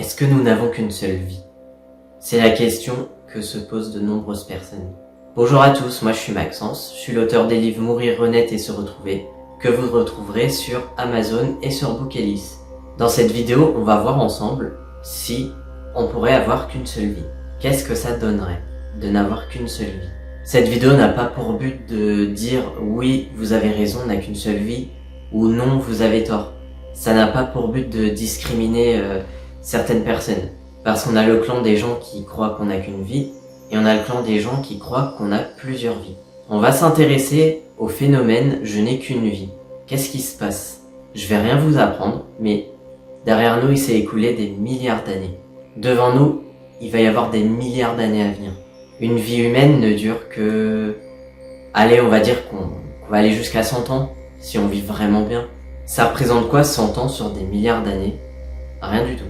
Est-ce que nous n'avons qu'une seule vie? C'est la question que se posent de nombreuses personnes. Bonjour à tous, moi je suis Maxence, je suis l'auteur des livres Mourir, Renaître et Se Retrouver, que vous retrouverez sur Amazon et sur Bookelys. Dans cette vidéo, on va voir ensemble si on pourrait avoir qu'une seule vie. Qu'est-ce que ça donnerait de n'avoir qu'une seule vie? Cette vidéo n'a pas pour but de dire oui, vous avez raison, on n'a qu'une seule vie, ou non, vous avez tort. Ça n'a pas pour but de discriminer certaines personnes. Parce qu'on a le clan des gens qui croient qu'on n'a qu'une vie, et on a le clan des gens qui croient qu'on a plusieurs vies. On va s'intéresser au phénomène « je n'ai qu'une vie ». Qu'est-ce qui se passe? Je vais rien vous apprendre, mais derrière nous, il s'est écoulé des milliards d'années. Devant nous, il va y avoir des milliards d'années à venir. Une vie humaine ne dure que... Allez, on va dire qu'on va aller jusqu'à 100 ans, si on vit vraiment bien. Ça représente quoi 100 ans sur des milliards d'années? Rien du tout.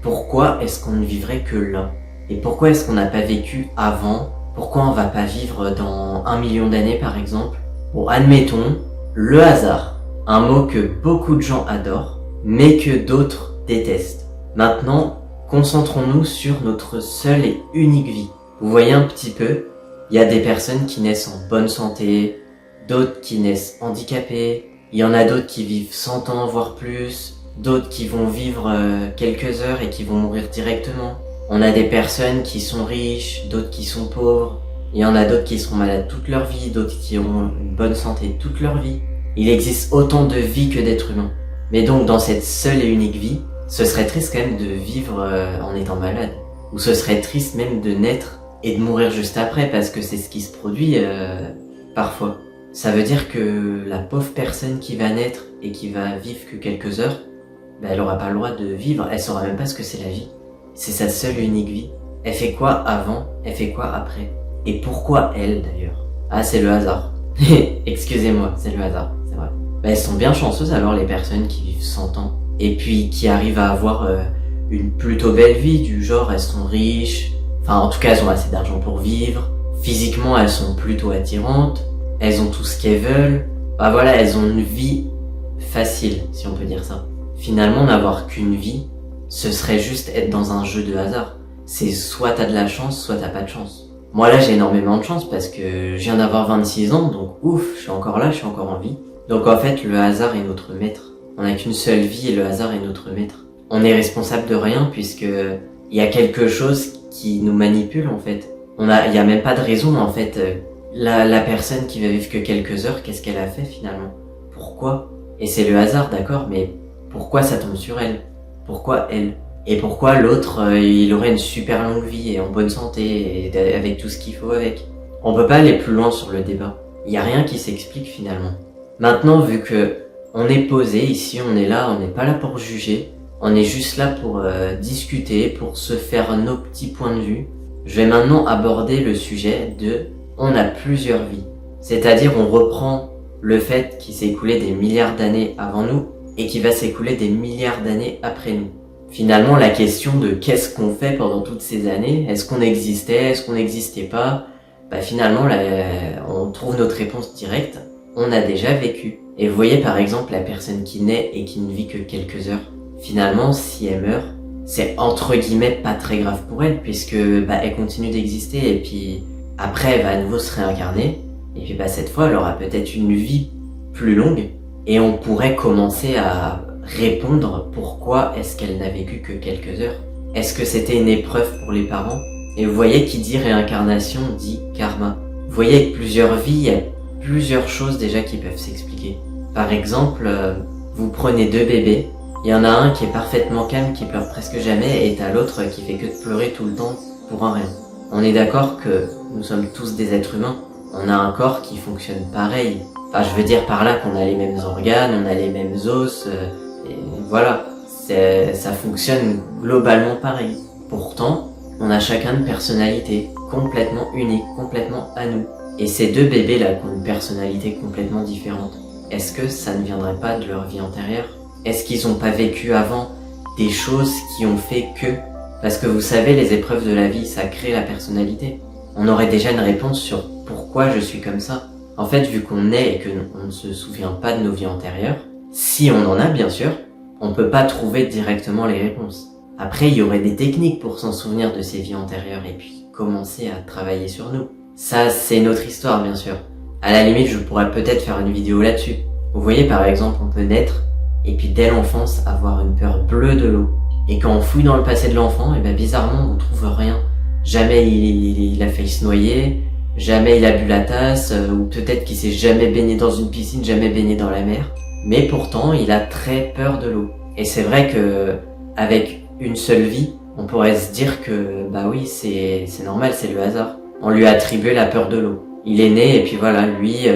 Pourquoi est-ce qu'on ne vivrait que là? Et pourquoi est-ce qu'on n'a pas vécu avant? Pourquoi on va pas vivre dans 1 million d'années par exemple? Bon, admettons, le hasard. Un mot que beaucoup de gens adorent, mais que d'autres détestent. Maintenant, concentrons-nous sur notre seule et unique vie. Vous voyez un petit peu, il y a des personnes qui naissent en bonne santé, d'autres qui naissent handicapées, il y en a d'autres qui vivent 100 ans voire plus, d'autres qui vont vivre quelques heures et qui vont mourir directement. On a des personnes qui sont riches, d'autres qui sont pauvres, il y en a d'autres qui seront malades toute leur vie, d'autres qui auront une bonne santé toute leur vie. Il existe autant de vies que d'êtres humains. Mais donc dans cette seule et unique vie, ce serait triste quand même de vivre en étant malade. Ou ce serait triste même de naître et de mourir juste après, parce que c'est ce qui se produit parfois. Ça veut dire que la pauvre personne qui va naître et qui va vivre que quelques heures, elle aura pas le droit de vivre, elle saura même pas ce que c'est la vie. C'est sa seule et unique vie. Elle fait quoi avant? Elle fait quoi après? Et pourquoi elle d'ailleurs? Ah, c'est le hasard. Excusez-moi, c'est le hasard, c'est vrai. Elles sont bien chanceuses alors les personnes qui vivent 100 ans. Et puis qui arrivent à avoir une plutôt belle vie, du genre elles sont riches, enfin en tout cas elles ont assez d'argent pour vivre, physiquement elles sont plutôt attirantes, elles ont tout ce qu'elles veulent, bah voilà, elles ont une vie facile si on peut dire ça. Finalement n'avoir qu'une vie, ce serait juste être dans un jeu de hasard. C'est soit t'as de la chance, soit t'as pas de chance. Moi là j'ai énormément de chance parce que je viens d'avoir 26 ans, donc ouf, je suis encore là, je suis encore en vie. Donc en fait le hasard est notre maître. On n'a qu'une seule vie et le hasard est notre maître. On est responsable de rien puisque il y a quelque chose qui nous manipule en fait. Il y a même pas de raison en fait. La personne qui va vivre que quelques heures, qu'est-ce qu'elle a fait finalement? Pourquoi? Et c'est le hasard, d'accord, mais pourquoi ça tombe sur elle? Pourquoi elle? Et pourquoi l'autre, il aurait une super longue vie et en bonne santé et avec tout ce qu'il faut avec? On peut pas aller plus loin sur le débat. Il y a rien qui s'explique finalement. Maintenant, vu que on est posé ici, on est là, on n'est pas là pour juger, on est juste là pour discuter, pour se faire nos petits points de vue. Je vais maintenant aborder le sujet de on a plusieurs vies. C'est-à-dire on reprend le fait qu'il s'est écoulé des milliards d'années avant nous et qu'il va s'écouler des milliards d'années après nous. Finalement, la question de qu'est-ce qu'on fait pendant toutes ces années, est-ce qu'on existait, est-ce qu'on n'existait pas, finalement là, on trouve notre réponse directe, on a déjà vécu. Et vous voyez par exemple la personne qui naît et qui ne vit que quelques heures. Finalement, si elle meurt, c'est entre guillemets pas très grave pour elle puisque elle continue d'exister et puis après elle va à nouveau se réincarner et puis cette fois elle aura peut-être une vie plus longue et on pourrait commencer à répondre pourquoi est-ce qu'elle n'a vécu que quelques heures. Est-ce que c'était une épreuve pour les parents? Et vous voyez qui dit réincarnation dit karma. Vous voyez avec plusieurs vies, il y a plusieurs choses déjà qui peuvent s'expliquer. Par exemple, vous prenez deux bébés, il y en a un qui est parfaitement calme, qui pleure presque jamais, et t'as l'autre qui fait que de pleurer tout le temps pour un rien. On est d'accord que nous sommes tous des êtres humains, on a un corps qui fonctionne pareil. Enfin, je veux dire par là qu'on a les mêmes organes, on a les mêmes os, et voilà, ça fonctionne globalement pareil. Pourtant, on a chacun une personnalité complètement unique, complètement à nous. Et ces deux bébés-là qui ont une personnalité complètement différente, est-ce que ça ne viendrait pas de leur vie antérieure? Est-ce qu'ils n'ont pas vécu avant des choses qui ont fait que... Parce que vous savez, les épreuves de la vie, ça crée la personnalité. On aurait déjà une réponse sur pourquoi je suis comme ça. En fait, vu qu'on est et qu'on ne se souvient pas de nos vies antérieures, si on en a bien sûr, on peut pas trouver directement les réponses. Après, il y aurait des techniques pour s'en souvenir de ses vies antérieures et puis commencer à travailler sur nous. Ça, c'est une autre histoire, bien sûr. À la limite, je pourrais peut-être faire une vidéo là-dessus. Vous voyez, par exemple, on peut naître et puis dès l'enfance avoir une peur bleue de l'eau. Et quand on fouille dans le passé de l'enfant, et ben bizarrement, on trouve rien. Jamais il a failli se noyer, jamais il a bu la tasse, ou peut-être qu'il s'est jamais baigné dans une piscine, jamais baigné dans la mer. Mais pourtant, il a très peur de l'eau. Et c'est vrai que avec une seule vie, on pourrait se dire que bah oui, c'est normal, c'est le hasard. On lui a attribué la peur de l'eau. Il est né et puis voilà, lui,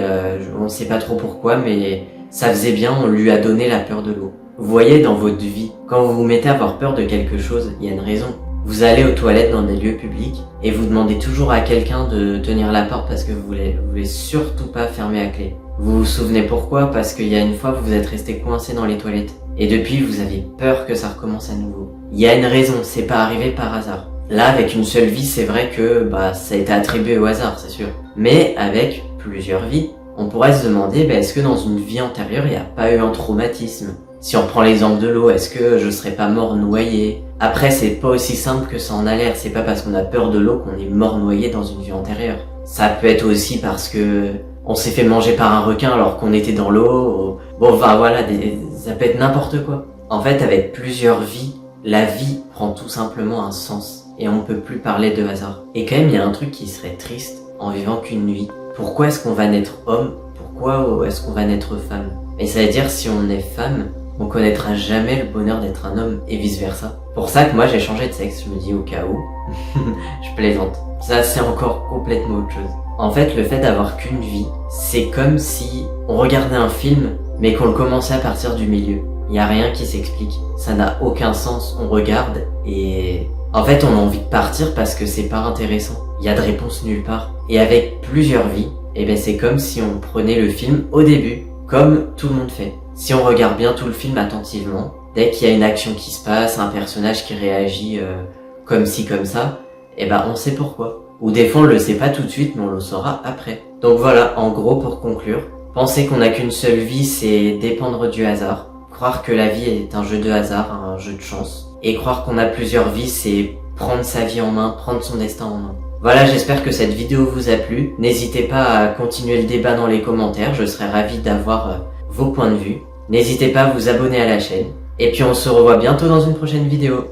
on sait pas trop pourquoi, mais ça faisait bien, on lui a donné la peur de l'eau. Vous voyez, dans votre vie, quand vous vous mettez à avoir peur de quelque chose, il y a une raison. Vous allez aux toilettes dans des lieux publics et vous demandez toujours à quelqu'un de tenir la porte parce que vous voulez surtout pas fermer à clé. Vous vous souvenez pourquoi? Parce qu'il y a une fois, vous êtes resté coincé dans les toilettes. Et depuis, vous avez peur que ça recommence à nouveau. Il y a une raison, c'est pas arrivé par hasard. Là, avec une seule vie, c'est vrai que ça a été attribué au hasard, c'est sûr. Mais avec plusieurs vies, on pourrait se demander, est-ce que dans une vie antérieure, il n'y a pas eu un traumatisme? Si on prend l'exemple de l'eau, est-ce que je serais pas mort noyé? Après, c'est pas aussi simple que ça en a l'air. C'est pas parce qu'on a peur de l'eau qu'on est mort noyé dans une vie antérieure. Ça peut être aussi parce que on s'est fait manger par un requin alors qu'on était dans l'eau. Bon, voilà, ça peut être n'importe quoi. En fait, avec plusieurs vies, la vie prend tout simplement un sens. Et on peut plus parler de hasard. Et quand même, il y a un truc qui serait triste en vivant qu'une vie. Pourquoi est-ce qu'on va naître homme? Pourquoi est-ce qu'on va naître femme? Et ça veut dire, si on est femme, on connaîtra jamais le bonheur d'être un homme et vice versa. Pour ça que moi j'ai changé de sexe, je me dis au cas où. Je plaisante. Ça c'est encore complètement autre chose. En fait, le fait d'avoir qu'une vie, c'est comme si on regardait un film mais qu'on le commençait à partir du milieu. Il y a rien qui s'explique. Ça n'a aucun sens. On regarde et en fait on a envie de partir parce que c'est pas intéressant. Il y a de réponse nulle part. Et avec plusieurs vies, c'est comme si on prenait le film au début, comme tout le monde fait. Si on regarde bien tout le film attentivement, dès qu'il y a une action qui se passe, un personnage qui réagit comme ci, comme ça, on sait pourquoi. Ou des fois on le sait pas tout de suite, mais on le saura après. Donc voilà, en gros pour conclure, penser qu'on n'a qu'une seule vie, c'est dépendre du hasard. Croire que la vie est un jeu de hasard, un jeu de chance. Et croire qu'on a plusieurs vies, c'est prendre sa vie en main, prendre son destin en main. Voilà, j'espère que cette vidéo vous a plu. N'hésitez pas à continuer le débat dans les commentaires, je serais ravi d'avoir vos points de vue. N'hésitez pas à vous abonner à la chaîne. Et puis on se revoit bientôt dans une prochaine vidéo.